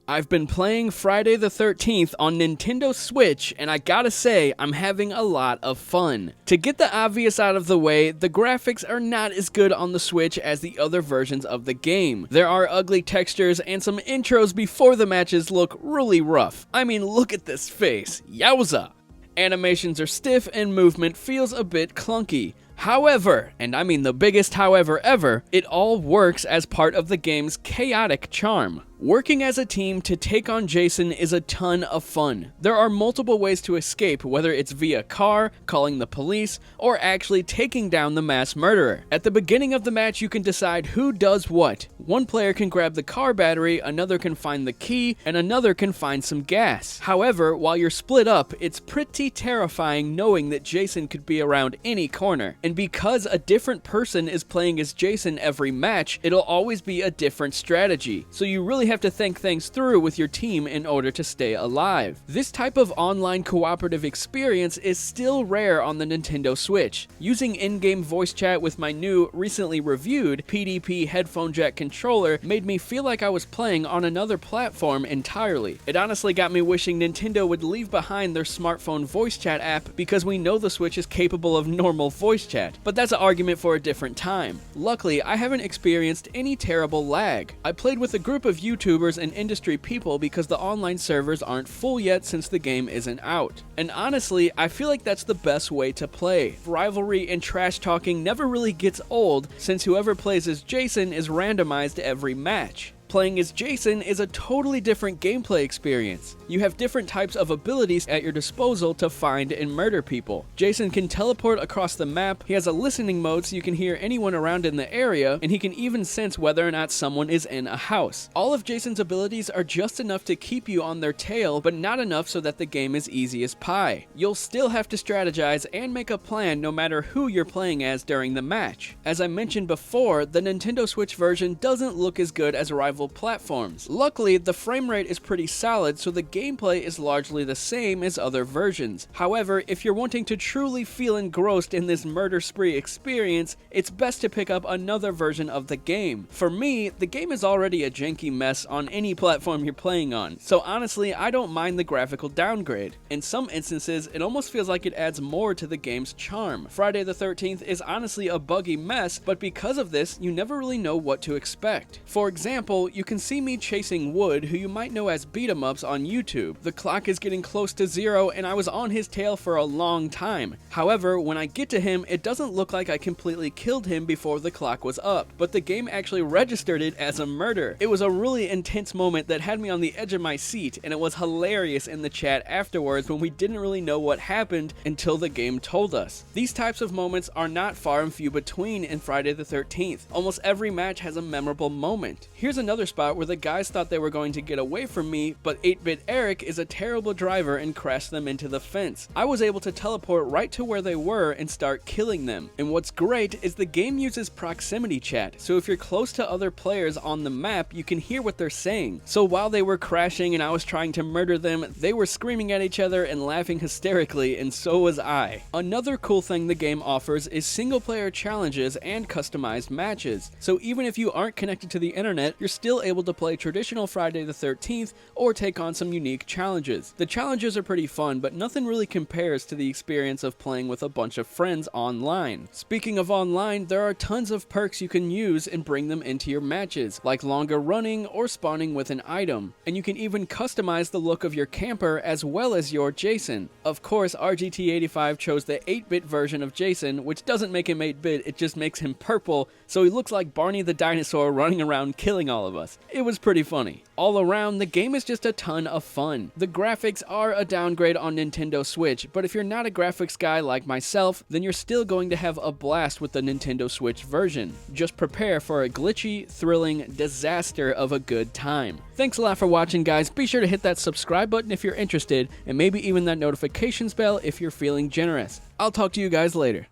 I've been playing Friday the 13th on Nintendo Switch, and I gotta say, I'm having a lot of fun. To get the obvious out of the way, the graphics are not as good on the Switch as the other versions of the game. There are ugly textures, and some intros before the matches look really rough. I mean, look at this face. Yowza! Animations are stiff, and movement feels a bit clunky. However, and I mean the biggest however ever, it all works as part of the game's chaotic charm. Working as a team to take on Jason is a ton of fun. There are multiple ways to escape, whether it's via car, calling the police, or actually taking down the mass murderer. At the beginning of the match, you can decide who does what. One player can grab the car battery, another can find the key, and another can find some gas. However, while you're split up, it's pretty terrifying knowing that Jason could be around any corner. And because a different person is playing as Jason every match, it'll always be a different strategy. So you really have to think things through with your team in order to stay alive. This type of online cooperative experience is still rare on the Nintendo Switch. Using in-game voice chat with my new, recently reviewed PDP headphone jack controller made me feel like I was playing on another platform entirely. It honestly got me wishing Nintendo would leave behind their smartphone voice chat app because we know the Switch is capable of normal voice chat, but that's an argument for a different time. Luckily, I haven't experienced any terrible lag. I played with a group of YouTubers and industry people because the online servers aren't full yet since the game isn't out. And honestly, I feel like that's the best way to play. Rivalry and trash talking never really gets old since whoever plays as Jason is randomized every match. Playing as Jason is a totally different gameplay experience. You have different types of abilities at your disposal to find and murder people. Jason can teleport across the map, he has a listening mode so you can hear anyone around in the area, and he can even sense whether or not someone is in a house. All of Jason's abilities are just enough to keep you on their tail, but not enough so that the game is easy as pie. You'll still have to strategize and make a plan no matter who you're playing as during the match. As I mentioned before, the Nintendo Switch version doesn't look as good as rival platforms. Luckily, the frame rate is pretty solid, so the gameplay is largely the same as other versions. However, if you're wanting to truly feel engrossed in this murder spree experience, it's best to pick up another version of the game. For me, the game is already a janky mess on any platform you're playing on, so honestly, I don't mind the graphical downgrade. In some instances, it almost feels like it adds more to the game's charm. Friday the 13th is honestly a buggy mess, but because of this, you never really know what to expect. For example, you can see me chasing Wood, who you might know as beat-em-ups on YouTube. The clock is getting close to 0 and I was on his tail for a long time. However, when I get to him, it doesn't look like I completely killed him before the clock was up, but the game actually registered it as a murder. It was a really intense moment that had me on the edge of my seat, and it was hilarious in the chat afterwards when we didn't really know what happened until the game told us. These types of moments are not far and few between in Friday the 13th. Almost every match has a memorable moment. Here's another spot where the guys thought they were going to get away from me, but 8-Bit Eric is a terrible driver and crashed them into the fence. I was able to teleport right to where they were and start killing them. And what's great is the game uses proximity chat, so if you're close to other players on the map, you can hear what they're saying. So while they were crashing and I was trying to murder them, they were screaming at each other and laughing hysterically, and so was I. Another cool thing the game offers is single-player challenges and customized matches. So even if you aren't connected to the internet, you're still able to play traditional Friday the 13th or take on some unique challenges. The challenges are pretty fun, but nothing really compares to the experience of playing with a bunch of friends online. Speaking of online, there are tons of perks you can use and bring them into your matches, like longer running or spawning with an item. And you can even customize the look of your camper as well as your Jason. Of course, RGT85 chose the 8-bit version of Jason, which doesn't make him 8-bit, it just makes him purple, so he looks like Barney the dinosaur running around killing all of us. It was pretty funny. All around, the game is just a ton of fun. The graphics are a downgrade on Nintendo Switch, but if you're not a graphics guy like myself, then you're still going to have a blast with the Nintendo Switch version. Just prepare for a glitchy, thrilling disaster of a good time. Thanks a lot for watching, guys. Be sure to hit that subscribe button if you're interested, and maybe even that notifications bell if you're feeling generous. I'll talk to you guys later.